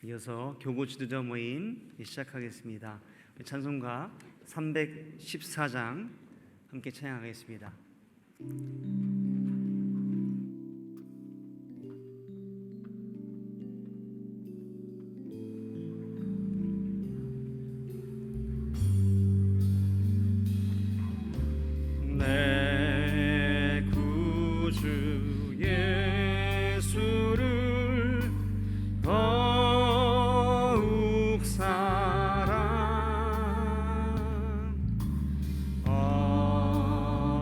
이어서 교구 지도자 모임 시작하겠습니다. 찬송가 314장 함께 찬양하겠습니다. 내 구주 예수를 더욱 사랑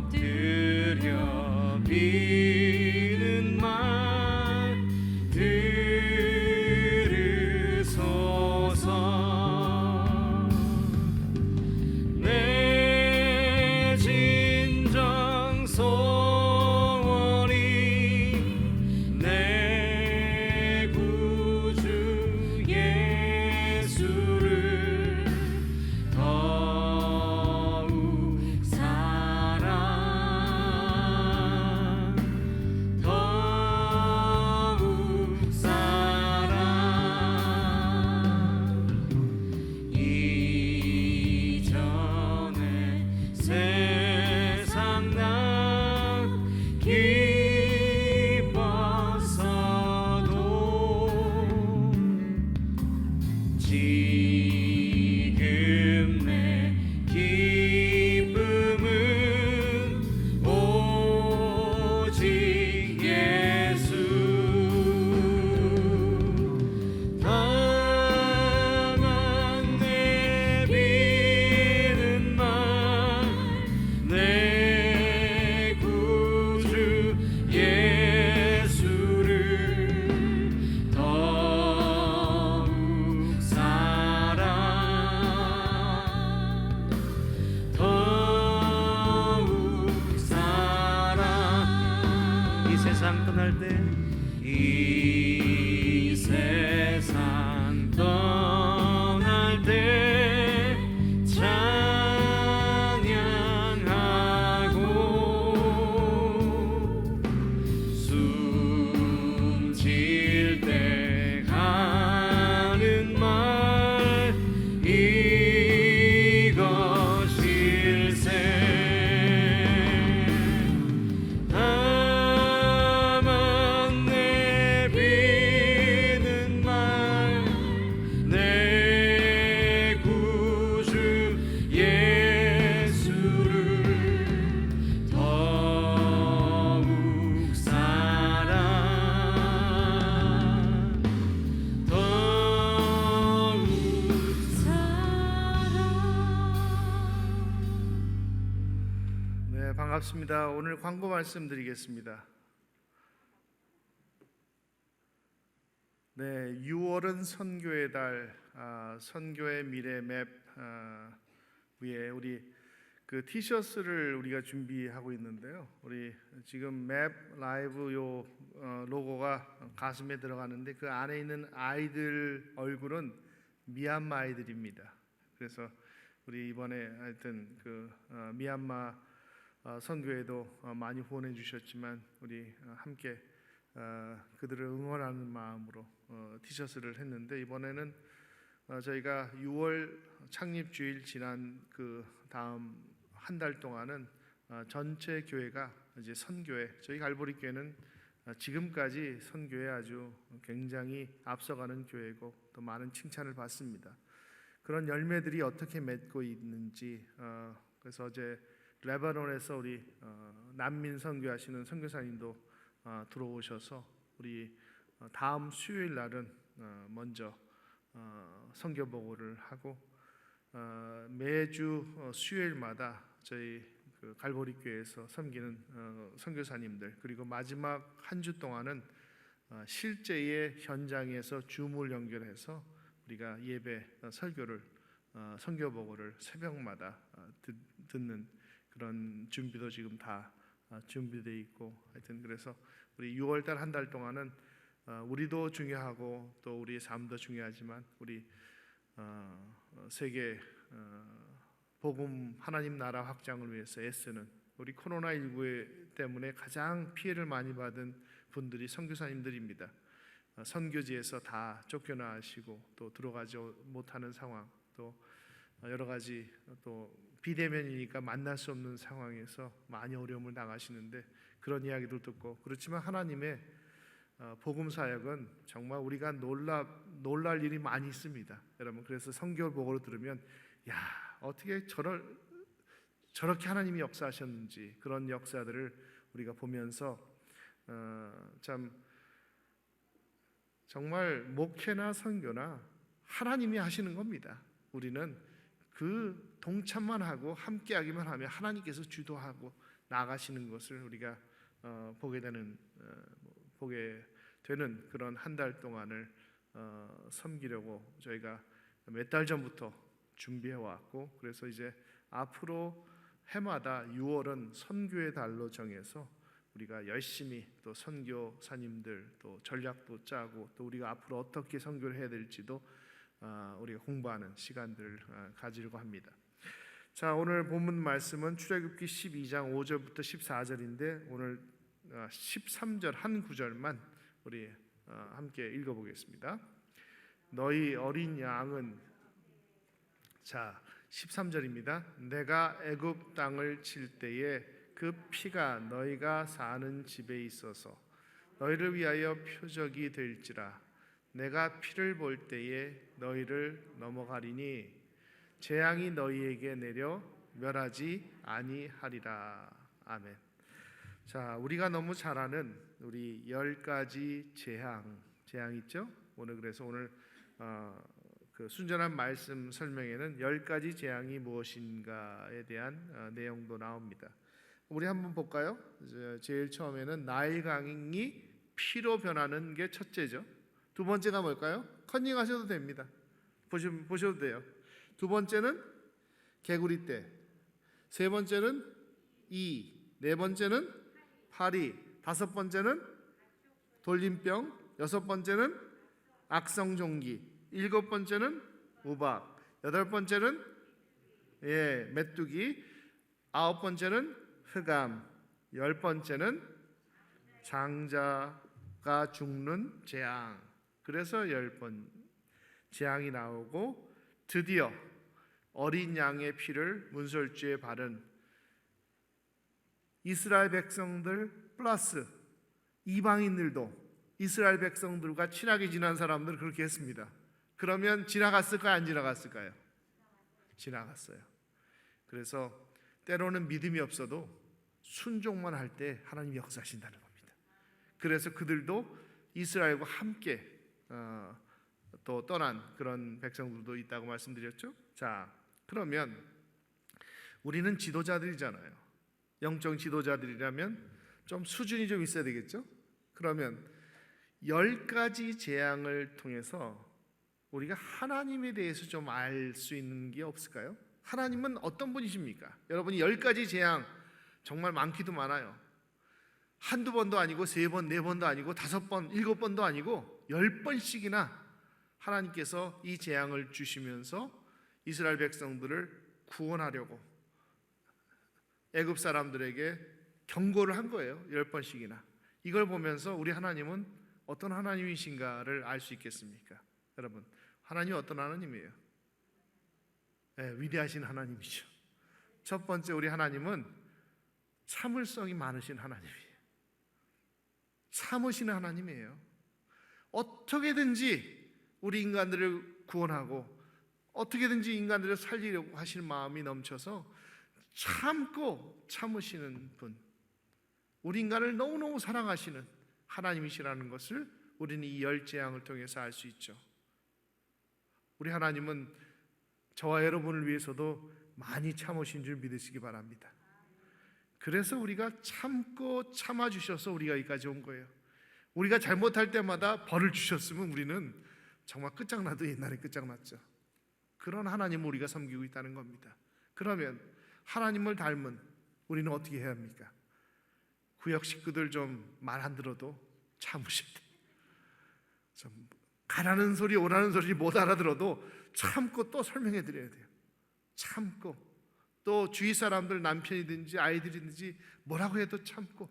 엎드려 비는 말 들으소서. 내 진정 소원이 내 구주 예수를 더욱 사랑, 더욱 사랑. 이전에 세상 나 기뻤어도 지금 내 기쁨은 오직 예수. 다만 내비는 말 내 구주 예수를 더욱 사랑, 더욱 사랑. 이 세상 떠날 때, 이 세상 떠날 때 찬양하고 숨질 때 하는 말 이것일세. 다만 내비는 말 내 구주 예수를 더욱 사랑, 더욱 사랑. 네, 반갑습니다. 오늘 광고 말씀드리겠습니다. 네, 6월은 선교의 달, 선교의 미래 맵 위에 우리 그 티셔츠를 우리가 준비하고 있는데요. 우리 지금 맵 라이브 요 로고가 가슴에 들어가는데 그 안에 있는 아이들 얼굴은 미얀마 아이들입니다. 그래서 우리 이번에 하여튼 그 미얀마 선교에도 많이 후원해 주셨지만 우리 함께 그들을 응원하는 마음으로 티셔츠를 했는데, 이번에는 저희가 6월 창립주일 지난 그 다음 한 달 동안은 전체 교회가 이제 선교회, 저희 갈보리 교회는 지금까지 선교에 아주 굉장히 앞서가는 교회고 또 많은 칭찬을 받습니다. 그런 열매들이 어떻게 맺고 있는지, 그래서 어제 레바논에서 우리 난민 선교하시는 선교사님도 들어오셔서 우리 다음 수요일 날은 먼저 선교 보고를 하고, 매주 수요일마다 저희 그 갈보리 교회에서 섬기는 선교사님들, 그리고 마지막 한 주 동안은 실제의 현장에서 줌을 연결해서 우리가 예배 설교를 선교 보고를 새벽마다 듣는 그런 준비도 지금 다 준비되어 있고, 하여튼 그래서 우리 6월달 한 달 동안은 우리도 중요하고 또 우리의 삶도 중요하지만 우리 세계 복음 하나님 나라 확장을 위해서 애쓰는 우리 코로나19 때문에 가장 피해를 많이 받은 분들이 선교사님들입니다. 선교지에서 다 쫓겨나시고 또 들어가지 못하는 상황, 또 여러 가지 또 비대면이니까 만날 수 없는 상황에서 많이 어려움을 당하시는데 그런 이야기도 듣고, 그렇지만 하나님의 복음 사역은 정말 우리가 놀랄 일이 많이 있습니다, 여러분. 그래서 성경 보고를 들으면 야, 어떻게 저렇게 하나님이 역사하셨는지, 그런 역사들을 우리가 보면서 참 정말 목회나 선교나 하나님이 하시는 겁니다. 우리는 그 동참만 하고 함께하기만 하면 하나님께서 주도하고 나가시는 것을 우리가 보게 되는 그런 한 달 동안을 섬기려고 저희가 몇 달 전부터 준비해 왔고, 그래서 이제 앞으로 해마다 6월은 선교의 달로 정해서 우리가 열심히 또 선교사님들 또 전략도 짜고, 또 우리가 앞으로 어떻게 선교를 해야 될지도 우리가 공부하는 시간들을 가지려고 합니다. 자, 오늘 본문 말씀은 출애굽기 12장 5절부터 14절인데 오늘 13절 한 구절만 우리 함께 읽어보겠습니다. 너희 어린 양은, 자 13절입니다. 내가 애굽 땅을 칠 때에 그 피가 너희가 사는 집에 있어서 너희를 위하여 표적이 될지라. 내가 피를 볼 때에 너희를 넘어가리니 재앙이 너희에게 내려 멸하지 아니하리라. 아멘. 자, 우리가 너무 잘 아는 우리 10가지 재앙 있죠? 그래서 오늘 그 순전한 말씀 설명에는 10가지 재앙이 무엇인가에 대한 내용도 나옵니다. 우리 한번 볼까요? 제일 처음에는 나일 강이 피로 변하는 게 첫째죠. 두 번째가 뭘까요? 컨닝하셔도 됩니다. 보셔도 돼요. 두 번째는 개구리 떼, 세 번째는 네 번째는 파리, 다섯 번째는 돌림병, 여섯 번째는 악성종기, 일곱 번째는 우박, 여덟 번째는 메뚜기, 아홉 번째는 흑암, 열 번째는 장자가 죽는 재앙. 그래서 10번 재앙이 나오고, 드디어 어린 양의 피를 문설주에 바른 이스라엘 백성들 플러스 이방인들도 이스라엘 백성들과 친하게 지난 사람들 그렇게 했습니다. 그러면 지나갔을까요? 안 지나갔을까요? 지나갔어요. 그래서 때로는 믿음이 없어도 순종만 할 때 하나님이 역사하신다는 겁니다. 그래서 그들도 이스라엘과 함께 또 떠난 그런 백성들도 있다고 말씀드렸죠. 자, 그러면 우리는 지도자들이잖아요. 영적 지도자들이라면 좀 수준이 좀 있어야 되겠죠. 그러면 10가지 재앙을 통해서 우리가 하나님에 대해서 좀 알 수 있는 게 없을까요? 하나님은 어떤 분이십니까? 여러분이 10가지 재앙 정말 많기도 많아요. 한두 번도 아니고 세 번, 네 번도 아니고 다섯 번, 일곱 번도 아니고 10번씩이나 하나님께서 이 재앙을 주시면서 이스라엘 백성들을 구원하려고 애굽 사람들에게 경고를 한 거예요. 10번씩이나. 이걸 보면서 우리 하나님은 어떤 하나님이신가를 알 수 있겠습니까? 여러분, 하나님이 어떤 하나님이에요? 위대하신 하나님이죠. 첫 번째, 우리 하나님은 참을성이 많으신 하나님이에요. 참으시는 하나님이에요. 어떻게든지 우리 인간들을 구원하고 어떻게든지 인간들을 살리려고 하시는 마음이 넘쳐서 참고 참으시는 분, 우리 인간을 너무너무 사랑하시는 하나님이시라는 것을 우리는 이 10재앙을 통해서 알 수 있죠. 우리 하나님은 저와 여러분을 위해서도 많이 참으신 줄 믿으시기 바랍니다. 그래서 우리가 참고 참아주셔서 우리가 여기까지 온 거예요. 우리가 잘못할 때마다 벌을 주셨으면 우리는 정말 끝장나도 옛날에 끝장났죠. 그런 하나님을 우리가 섬기고 있다는 겁니다. 그러면 하나님을 닮은 우리는 어떻게 해야 합니까? 구역 식구들 좀 말 안 들어도 참으셔야 돼요. 좀 가라는 소리 오라는 소리 못 알아들어도 참고 또 설명해 드려야 돼요. 참고 또 주위 사람들 남편이든지 아이들이든지 뭐라고 해도 참고.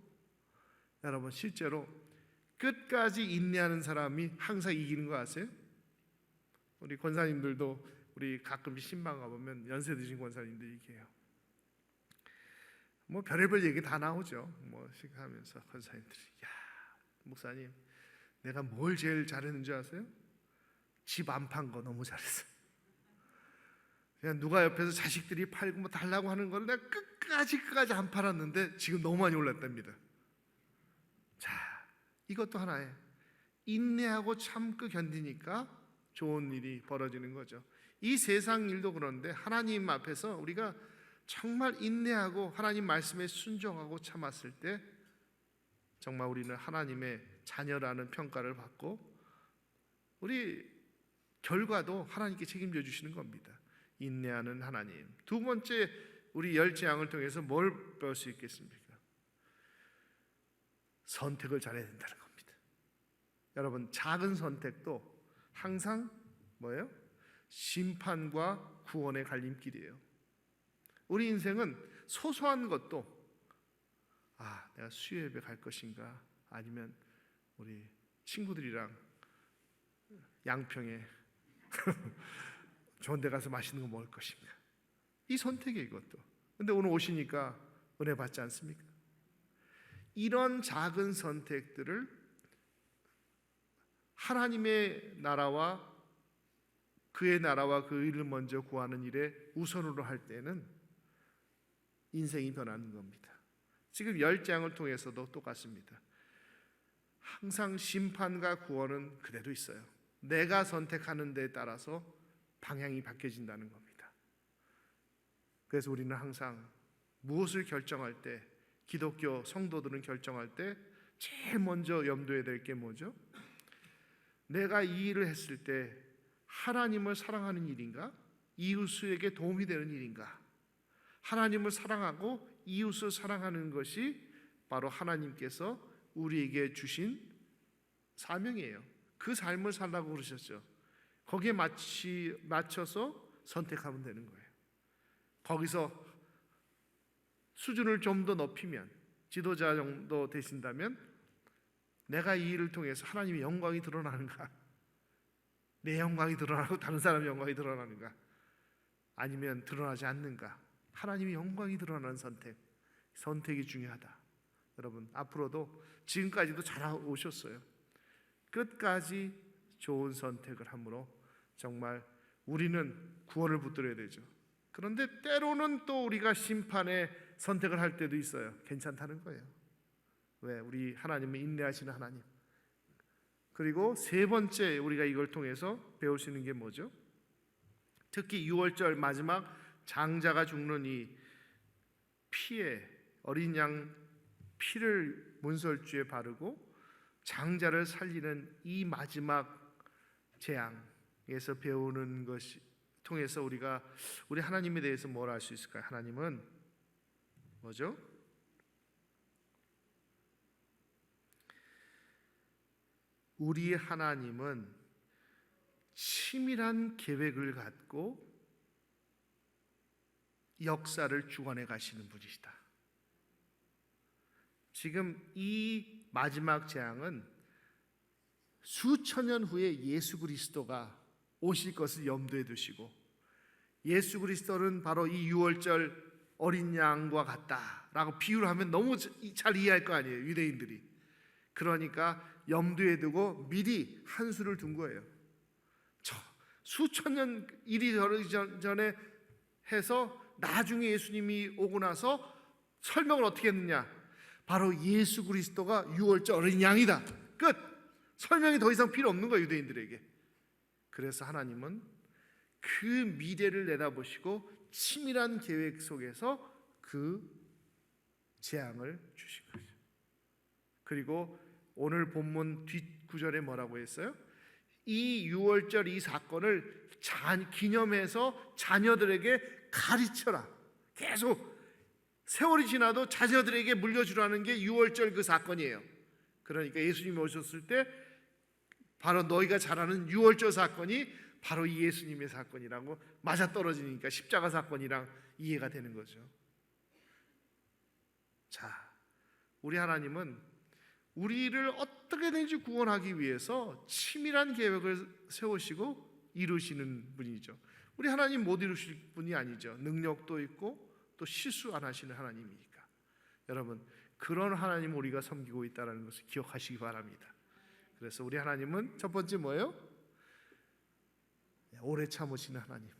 여러분, 실제로 끝까지 인내하는 사람이 항상 이기는 거 아세요? 우리 권사님들도 우리 가끔씩 신방 가보면 연세 드신 권사님들 얘기해요. 뭐 별의별 얘기 다 나오죠. 뭐 하면서 권사님들이, 야 목사님 내가 뭘 제일 잘했는 줄 아세요? 집 안 판 거 너무 잘했어요. 그냥 누가 옆에서 자식들이 팔고 뭐 달라고 하는 걸 내가 끝까지 안 팔았는데 지금 너무 많이 올랐답니다. 자, 이것도 하나의 인내하고 참고 견디니까 좋은 일이 벌어지는 거죠. 이 세상 일도 그런데 하나님 앞에서 우리가 정말 인내하고 하나님 말씀에 순종하고 참았을 때 정말 우리는 하나님의 자녀라는 평가를 받고 우리 결과도 하나님께 책임져 주시는 겁니다. 인내하는 하나님. 두 번째, 우리 열 재앙을 통해서 뭘 배울 수 있겠습니까? 선택을 잘해야 된다는 겁니다. 여러분, 작은 선택도 항상 뭐예요? 심판과 구원의 갈림길이에요. 우리 인생은 소소한 것도 내가 수요예배 갈 것인가, 아니면 우리 친구들이랑 양평에 좋은 데 가서 맛있는 거 먹을 것인가, 이 선택이에요. 이것도. 근데 오늘 오시니까 은혜 받지 않습니까? 이런 작은 선택들을 하나님의 나라와 그의 나라와 그 일을 먼저 구하는 일에 우선으로 할 때는 인생이 변하는 겁니다. 지금 열 재앙을 통해서도 똑같습니다. 항상 심판과 구원은 그대로 있어요. 내가 선택하는 데에 따라서 방향이 바뀌어진다는 겁니다. 그래서 우리는 항상 무엇을 결정할 때, 기독교 성도들은 결정할 때 제일 먼저 염두에 될 게 뭐죠? 내가 이 일을 했을 때 하나님을 사랑하는 일인가? 이웃에게 도움이 되는 일인가? 하나님을 사랑하고 이웃을 사랑하는 것이 바로 하나님께서 우리에게 주신 사명이에요. 그 삶을 살라고 그러셨죠. 거기에 맞춰서 선택하면 되는 거예요. 거기서 수준을 좀 더 높이면, 지도자 정도 되신다면 내가 이 일을 통해서 하나님의 영광이 드러나는가, 내 영광이 드러나고 다른 사람의 영광이 드러나는가, 아니면 드러나지 않는가, 하나님의 영광이 드러나는 선택이 중요하다. 여러분, 앞으로도 지금까지도 잘 오셨어요. 끝까지 좋은 선택을 함으로 정말 우리는 구원을 붙들어야 되죠. 그런데 때로는 또 우리가 심판의 선택을 할 때도 있어요. 괜찮다는 거예요. 왜? 우리 하나님은 인내하시는 하나님. 그리고 세 번째, 우리가 이걸 통해서 배울 수 있는 게 뭐죠? 특히 6월절 마지막 장자가 죽는 이 피에, 어린 양 피를 문설주에 바르고 장자를 살리는 이 마지막 재앙에서 배우는 것이 통해서 우리가 우리 하나님에 대해서 뭘 알 수 있을까요? 하나님은 뭐죠? 우리 하나님은 치밀한 계획을 갖고 역사를 주관해 가시는 분이시다. 지금 이 마지막 재앙은 수천 년 후에 예수 그리스도가 오실 것을 염두에 두시고, 예수 그리스도는 바로 이 유월절 어린 양과 같다라고 비유를 하면 너무 잘 이해할 거 아니에요, 유대인들이. 그러니까 염두에 두고 미리 한 수를 둔 거예요. 수천 년 일이 전에 해서 나중에 예수님이 오고 나서 설명을 어떻게 했느냐? 바로 예수 그리스도가 유월절 어린 양이다. 끝. 설명이 더 이상 필요 없는 거예요, 유대인들에게. 그래서 하나님은 그 미래를 내다보시고 치밀한 계획 속에서 그 재앙을 주신 거죠. 그리고 오늘 본문 뒷구절에 뭐라고 했어요? 이 유월절 이 사건을 기념해서 자녀들에게 가르쳐라. 계속 세월이 지나도 자녀들에게 물려주라는 게 유월절 그 사건이에요. 그러니까 예수님이 오셨을 때 바로 너희가 잘 아는 유월절 사건이 바로 이 예수님의 사건이라고 맞아떨어지니까 십자가 사건이랑 이해가 되는 거죠. 자, 우리 하나님은 우리를 어떻게든지 구원하기 위해서 치밀한 계획을 세우시고 이루시는 분이죠. 우리 하나님 못 이루실 분이 아니죠. 능력도 있고 또 실수 안 하시는 하나님이니까. 여러분, 그런 하나님 우리가 섬기고 있다는 것을 기억하시기 바랍니다. 그래서 우리 하나님은 첫 번째 뭐예요? 오래 참으시는 하나님.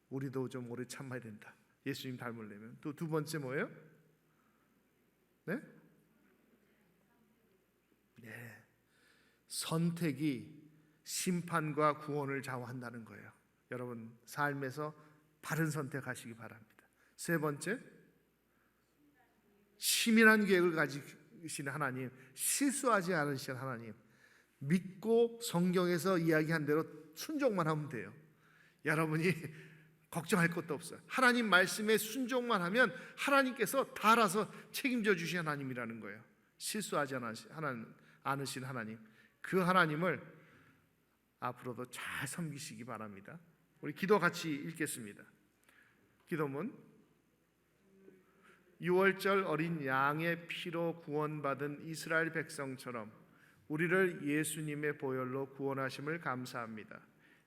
우리도 좀 오래 참아야 된다. 예수님 닮으려면. 또 두 번째 뭐예요? 네? 네. 선택이 심판과 구원을 좌우한다는 거예요. 여러분, 삶에서 바른 선택하시기 바랍니다. 세 번째, 치밀한 계획을 가지시는 하나님, 실수하지 않으시는 하나님. 믿고 성경에서 이야기한 대로 순종만 하면 돼요. 여러분이 걱정할 것도 없어요. 하나님 말씀에 순종만 하면 하나님께서 다 알아서 책임져 주신 하나님이라는 거예요. 실수하지 않으신 하나님, 그 하나님을 앞으로도 잘 섬기시기 바랍니다. 우리 기도 같이 읽겠습니다. 기도문: 유월절 어린 양의 피로 구원받은 이스라엘 백성처럼 우리를 예수님의 보혈로 구원하심을 감사합니다.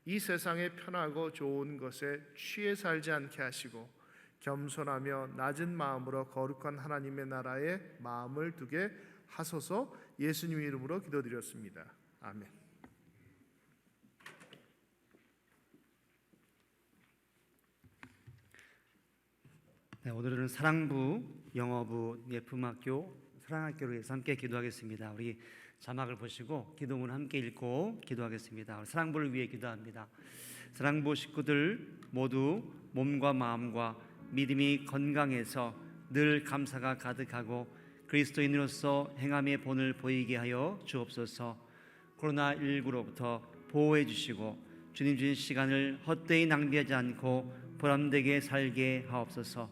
이 세상의 편하고 좋은 것에 취해 살지 않게 하시고 겸손하며 낮은 마음으로 거룩한 하나님의 나라에 마음을 두게 하소서. 예수님 이름으로 기도드렸습니다. 아멘. 네, 오늘은 사랑부, 영어부, 예품학교, 사랑학교를 위해서 함께 기도하겠습니다. 우리 자막을 보시고 기도문 함께 읽고 기도하겠습니다. 사랑부를 위해 기도합니다. 사랑부 식구들 모두 몸과 마음과 믿음이 건강해서 늘 감사가 가득하고 그리스도인으로서 행함의 본을 보이게 하여 주옵소서. 코로나19로부터 보호해 주시고 주님 주신 시간을 헛되이 낭비하지 않고 보람되게 살게 하옵소서.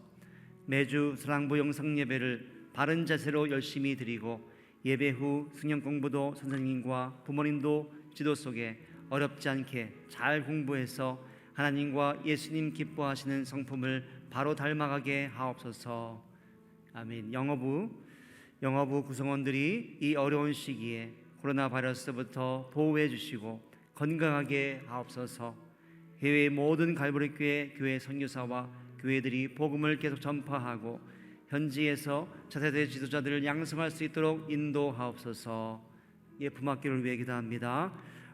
매주 사랑부 영상 예배를 바른 자세로 열심히 드리고 예배 후 성경 공부도 선생님과 부모님도 지도 속에 어렵지 않게 잘 공부해서 하나님과 예수님 기뻐하시는 성품을 바로 닮아가게 하옵소서. 아멘. 영어부 구성원들이 이 어려운 시기에 코로나 바이러스부터 보호해 주시고 건강하게 하옵소서. 해외의 모든 갈보리교회 교회 선교사와 교회들이 복음을 계속 전파하고 현지에서 차세대 지도자들을 양성할 수 있도록 인도하옵소서. 예품학교를 위해 기도합니다.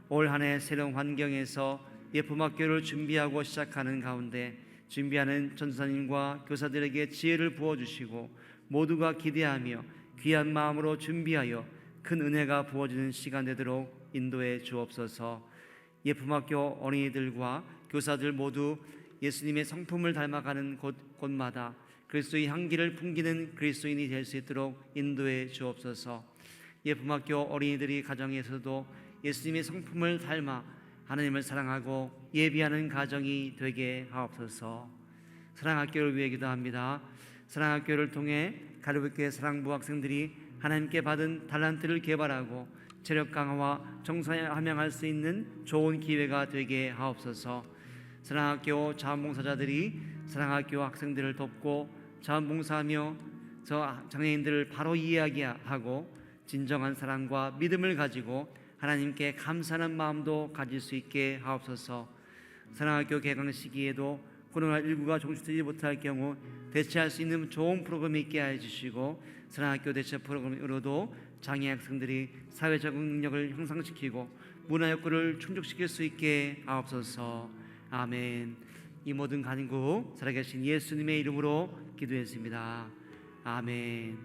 올 한 해 새로운 환경에서 예품학교를 준비하고 시작하는 가운데 준비하는 전도사님과 교사들에게 지혜를 부어주시고 모두가 기대하며 귀한 마음으로 준비하여 큰 은혜가 부어지는 시간 되도록 인도해 주옵소서. 예품학교 어린이들과 교사들 모두 예수님의 성품을 닮아가는 곳마다 그리스도의 향기를 풍기는 그리스도인이 될 수 있도록 인도해 주옵소서. 예품학교 어린이들이 가정에서도 예수님의 성품을 닮아 하나님을 사랑하고 예비하는 가정이 되게 하옵소서. 사랑학교를 위해 기도합니다. 사랑학교를 통해 갈보리교회 사랑부 학생들이 하나님께 받은 달란트를 개발하고 체력 강화와 정상에 함양할 수 있는 좋은 기회가 되게 하옵소서. 사랑학교 자원봉사자들이 사랑학교 학생들을 돕고 자원봉사하며 저 장애인들을 바로 이야기하고 진정한 사랑과 믿음을 가지고 하나님께 감사하는 마음도 가질 수 있게 하옵소서. 사랑학교 개강 시기에도 코로나19가 종식되지 못할 경우 대체할 수 있는 좋은 프로그램이 있게 해주시고 사랑학교 대체 프로그램으로도 장애 학생들이 사회 적응 능력을 향상시키고 문화 욕구를 충족시킬 수 있게 하옵소서. 아멘. 이 모든 간구 살아계신 예수님의 이름으로 기도했습니다. 아멘.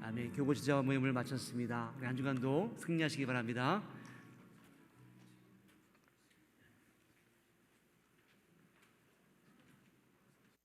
아멘. 교구 지자와 모임을 마쳤습니다. 한 주간도 승리하시기 바랍니다.